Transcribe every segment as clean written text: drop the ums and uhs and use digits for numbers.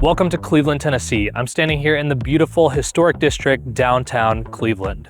Welcome to Cleveland, Tennessee. I'm standing here in the beautiful historic district, downtown Cleveland.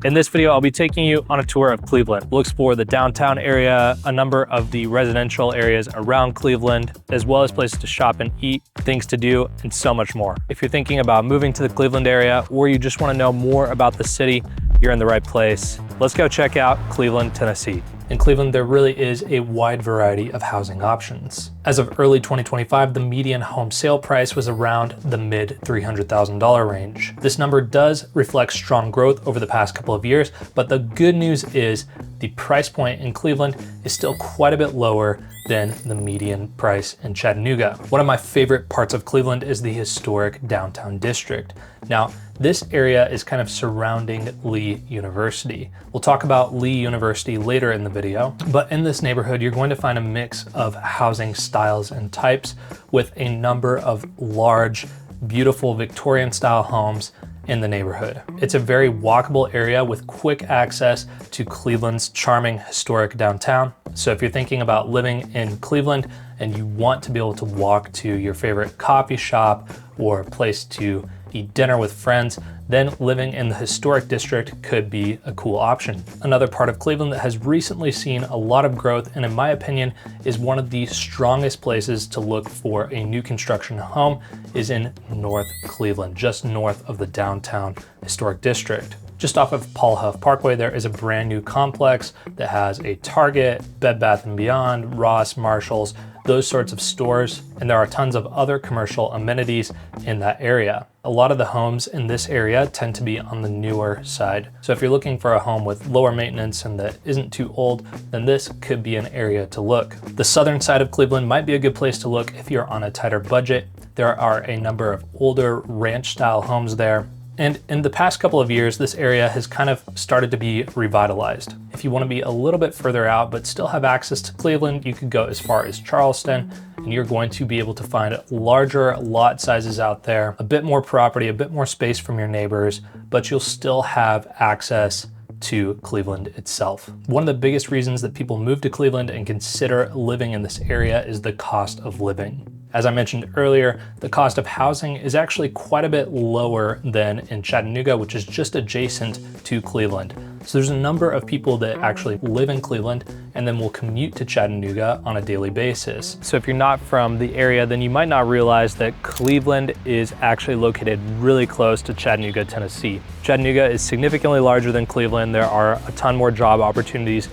In this video, I'll be taking you on a tour of Cleveland. We'll explore the downtown area, a number of the residential areas around Cleveland, as well as places to shop and eat, things to do, and so much more. If you're thinking about moving to the Cleveland area, or you just want to know more about the city, you're in the right place. Let's go check out Cleveland, Tennessee. In Cleveland, there really is a wide variety of housing options. As of early 2025, the median home sale price was around the mid $300,000 range. This number does reflect strong growth over the past couple of years, but the good news is the price point in Cleveland is still quite a bit lower than the median price in Chattanooga. One of my favorite parts of Cleveland is the historic downtown district. Now, this area is kind of surrounding Lee University. We'll talk about Lee University later in the video, but in this neighborhood, you're going to find a mix of housing styles and types with a number of large, beautiful Victorian style homes in the neighborhood. It's a very walkable area with quick access to Cleveland's charming historic downtown. So if you're thinking about living in Cleveland and you want to be able to walk to your favorite coffee shop or place to eat dinner with friends, then living in the historic district could be a cool option. Another part of Cleveland that has recently seen a lot of growth, and in my opinion, is one of the strongest places to look for a new construction home, is in North Cleveland, just north of the downtown historic district. Just off of Paul Huff Parkway, there is a brand new complex that has a Target, Bed Bath & Beyond, Ross, Marshalls, those sorts of stores, and there are tons of other commercial amenities in that area. A lot of the homes in this area tend to be on the newer side. So if you're looking for a home with lower maintenance and that isn't too old, then this could be an area to look. The southern side of Cleveland might be a good place to look if you're on a tighter budget. There are a number of older ranch style homes there. And in the past couple of years, this area has kind of started to be revitalized. If you want to be a little bit further out, but still have access to Cleveland, you could go as far as Charleston, and you're going to be able to find larger lot sizes out there, a bit more property, a bit more space from your neighbors, but you'll still have access to Cleveland itself. One of the biggest reasons that people move to Cleveland and consider living in this area is the cost of living. As I mentioned earlier, the cost of housing is actually quite a bit lower than in Chattanooga, which is just adjacent to Cleveland. So there's a number of people that actually live in Cleveland and then will commute to Chattanooga on a daily basis. So if you're not from the area, then you might not realize that Cleveland is actually located really close to Chattanooga, Tennessee. Chattanooga is significantly larger than Cleveland. There are a ton more job opportunities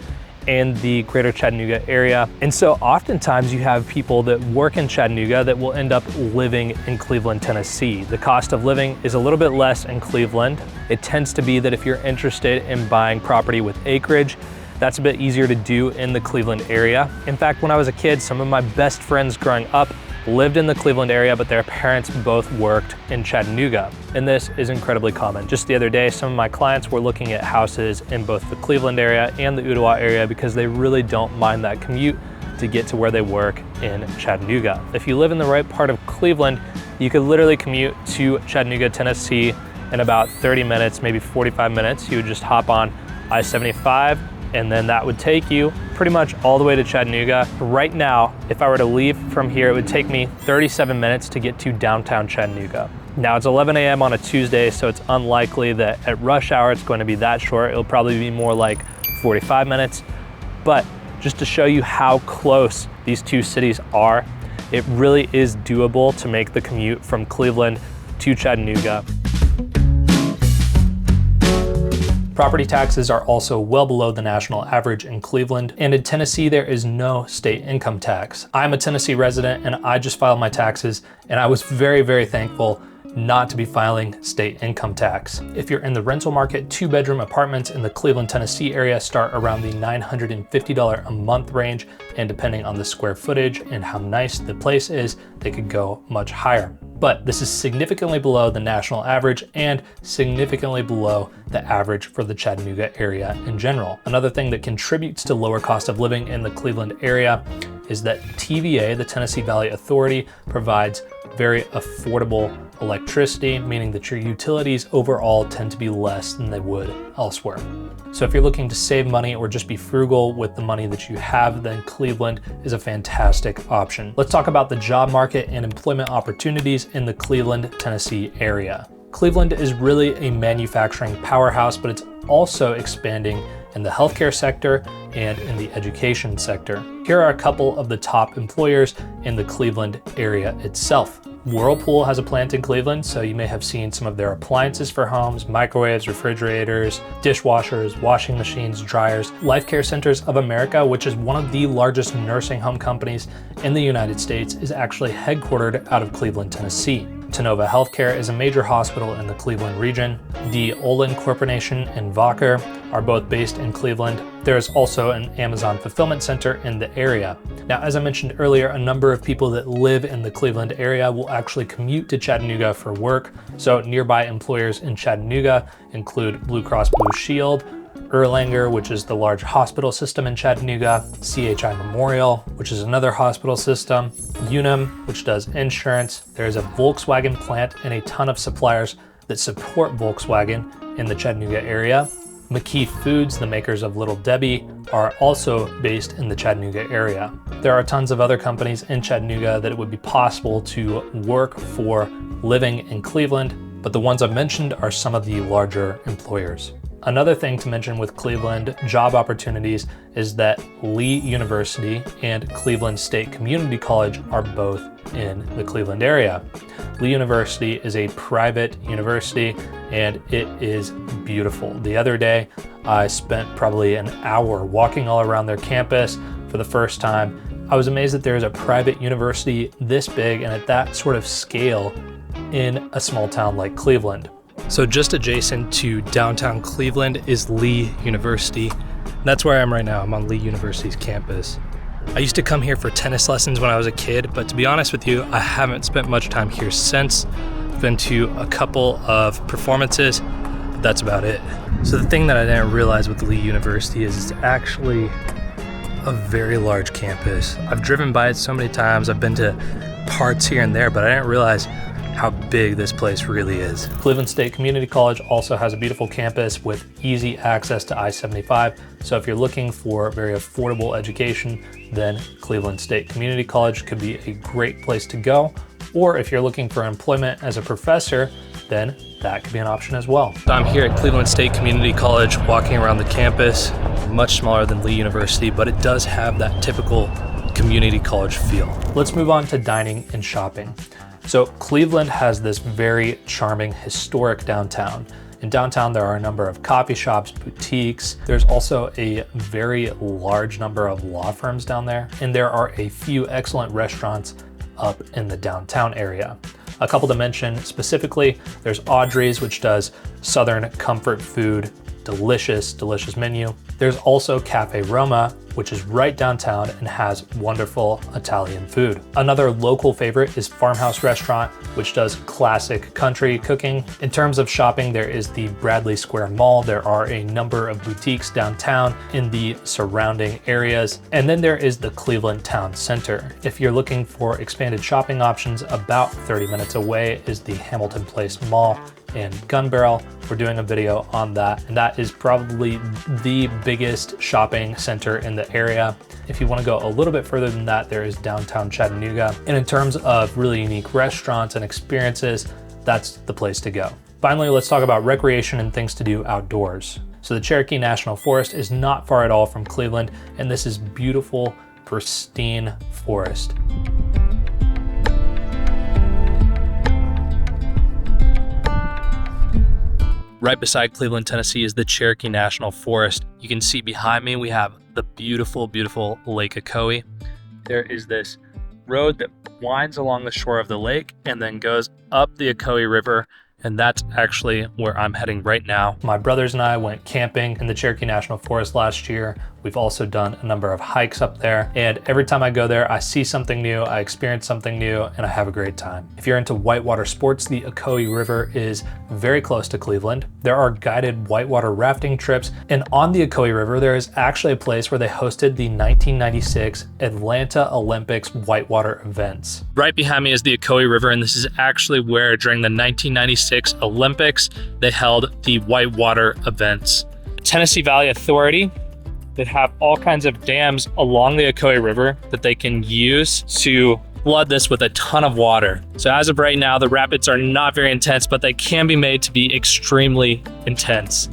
in the greater Chattanooga area. And so oftentimes you have people that work in Chattanooga that will end up living in Cleveland, Tennessee. The cost of living is a little bit less in Cleveland. It tends to be that if you're interested in buying property with acreage, that's a bit easier to do in the Cleveland area. In fact, when I was a kid, some of my best friends growing up lived in the Cleveland area, but their parents both worked in Chattanooga. And this is incredibly common. Just the other day, some of my clients were looking at houses in both the Cleveland area and the Ocoee area because they really don't mind that commute to get to where they work in Chattanooga. If you live in the right part of Cleveland, you could literally commute to Chattanooga, Tennessee in about 30 minutes, maybe 45 minutes. You would just hop on I-75, and then that would take you pretty much all the way to Chattanooga. Right now, if I were to leave from here, it would take me 37 minutes to get to downtown Chattanooga. Now it's 11 a.m. on a Tuesday, so it's unlikely that at rush hour it's going to be that short. It'll probably be more like 45 minutes. But just to show you how close these two cities are, it really is doable to make the commute from Cleveland to Chattanooga. Property taxes are also well below the national average in Cleveland, and in Tennessee there is no state income tax. I'm a Tennessee resident and I just filed my taxes, and I was very, very thankful not to be filing state income tax. If you're in the rental market, 2-bedroom apartments in the Cleveland, Tennessee area start around the $950 a month range, and depending on the square footage and how nice the place is, they could go much higher. But this is significantly below the national average and significantly below the average for the Chattanooga area in general. Another thing that contributes to lower cost of living in the Cleveland area is that TVA, the Tennessee Valley Authority, provides very affordable electricity, meaning that your utilities overall tend to be less than they would elsewhere. So if you're looking to save money or just be frugal with the money that you have, then Cleveland is a fantastic option. Let's talk about the job market and employment opportunities in the Cleveland, Tennessee area. Cleveland is really a manufacturing powerhouse, but it's also expanding in the healthcare sector and in the education sector. Here are a couple of the top employers in the Cleveland area itself. Whirlpool has a plant in Cleveland, so you may have seen some of their appliances for homes, microwaves, refrigerators, dishwashers, washing machines, dryers. Life Care Centers of America, which is one of the largest nursing home companies in the United States, is actually headquartered out of Cleveland, Tennessee. Tennova Healthcare is a major hospital in the Cleveland region. The Olin Corporation and Vacher are both based in Cleveland. There is also an Amazon fulfillment center in the area. Now, as I mentioned earlier, a number of people that live in the Cleveland area will actually commute to Chattanooga for work. So nearby employers in Chattanooga include Blue Cross Blue Shield, Erlanger, which is the large hospital system in Chattanooga, CHI Memorial, which is another hospital system, Unum, which does insurance. There's a Volkswagen plant and a ton of suppliers that support Volkswagen in the Chattanooga area. McKee Foods, the makers of Little Debbie, are also based in the Chattanooga area. There are tons of other companies in Chattanooga that it would be possible to work for living in Cleveland, but the ones I've mentioned are some of the larger employers. Another thing to mention with Cleveland job opportunities is that Lee University and Cleveland State Community College are both in the Cleveland area. Lee University is a private university and it is beautiful. The other day, I spent probably an hour walking all around their campus for the first time. I was amazed that there is a private university this big and at that sort of scale in a small town like Cleveland. So just adjacent to downtown Cleveland is Lee University. That's where I am right now. I'm on Lee University's campus. I used to come here for tennis lessons when I was a kid, but to be honest with you, I haven't spent much time here since. I've been to a couple of performances, but that's about it. So the thing that I didn't realize with Lee University is it's actually a very large campus. I've driven by it so many times. I've been to parts here and there, but I didn't realize how big this place really is. Cleveland State Community College also has a beautiful campus with easy access to I-75. So if you're looking for very affordable education, then Cleveland State Community College could be a great place to go. Or if you're looking for employment as a professor, then that could be an option as well. So I'm here at Cleveland State Community College walking around the campus, much smaller than Lee University, but it does have that typical community college feel. Let's move on to dining and shopping. So Cleveland has this very charming historic downtown. In downtown, there are a number of coffee shops, boutiques. There's also a very large number of law firms down there. And there are a few excellent restaurants up in the downtown area. A couple to mention specifically, there's Audrey's, which does Southern comfort food, delicious menu. There's also Cafe Roma, which is right downtown and has wonderful Italian food. Another local favorite is Farmhouse Restaurant, which does classic country cooking. In terms of shopping, there is the Bradley Square Mall. There are a number of boutiques downtown in the surrounding areas. And then there is the Cleveland Town Center. If you're looking for expanded shopping options, about 30 minutes away is the Hamilton Place Mall and Gun Barrel. We're doing a video on that, and that is probably the biggest shopping center in the area. If you want to go a little bit further than that, there is downtown Chattanooga. And in terms of really unique restaurants and experiences, that's the place to go. Finally, let's talk about recreation and things to do outdoors. So the Cherokee National Forest is not far at all from Cleveland, and this is beautiful, pristine forest. Right beside Cleveland, Tennessee is the Cherokee National Forest. You can see behind me, we have the beautiful, beautiful Lake Ocoee. There is this road that winds along the shore of the lake and then goes up the Ocoee River. And that's actually where I'm heading right now. My brothers and I went camping in the Cherokee National Forest last year. We've also done a number of hikes up there. And every time I go there, I see something new, I experience something new, and I have a great time. If you're into whitewater sports, the Ocoee River is very close to Cleveland. There are guided whitewater rafting trips. And on the Ocoee River, there is actually a place where they hosted the 1996 Atlanta Olympics whitewater events. Right behind me is the Ocoee River, and this is actually where during the 1996 Olympics, they held the whitewater events. Tennessee Valley Authority, that have all kinds of dams along the Ocoee River that they can use to flood this with a ton of water. So as of right now, the rapids are not very intense, but they can be made to be extremely intense.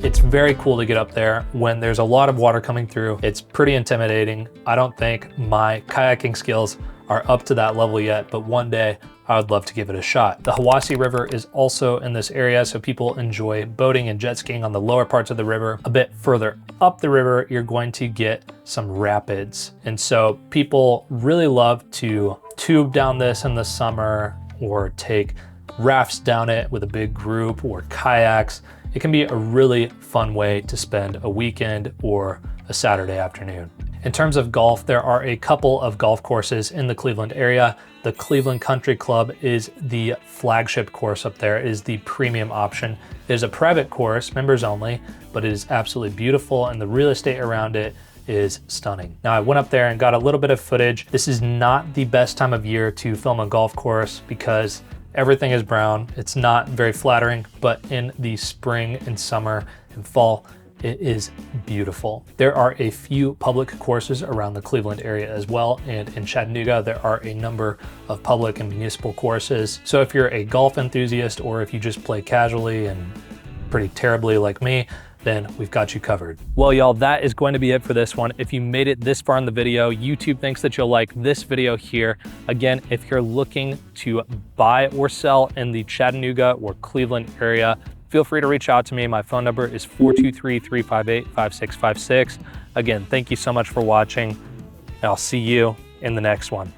It's very cool to get up there when there's a lot of water coming through. It's pretty intimidating. I don't think my kayaking skills are up to that level yet, but one day I would love to give it a shot. The Hiawassee River is also in this area, so people enjoy boating and jet skiing on the lower parts of the river. A bit further up the river, you're going to get some rapids. And so people really love to tube down this in the summer or take rafts down it with a big group or kayaks. It can be a really fun way to spend a weekend or a Saturday afternoon. In terms of golf, there are a couple of golf courses in the Cleveland area. The Cleveland Country Club is the flagship course up there. It is the premium option. It is a private course, members only, but it is absolutely beautiful, and the real estate around it is stunning. Now, I went up there and got a little bit of footage. This is not the best time of year to film a golf course because everything is brown. It's not very flattering, but in the spring and summer and fall, it is beautiful. There are a few public courses around the Cleveland area as well, and in Chattanooga, there are a number of public and municipal courses. So if you're a golf enthusiast or if you just play casually and pretty terribly like me, then we've got you covered. Well, y'all, that is going to be it for this one. If you made it this far in the video, YouTube thinks that you'll like this video here. Again, if you're looking to buy or sell in the Chattanooga or Cleveland area, feel free to reach out to me. My phone number is 423-358-5656. Again, thank you so much for watching, and I'll see you in the next one.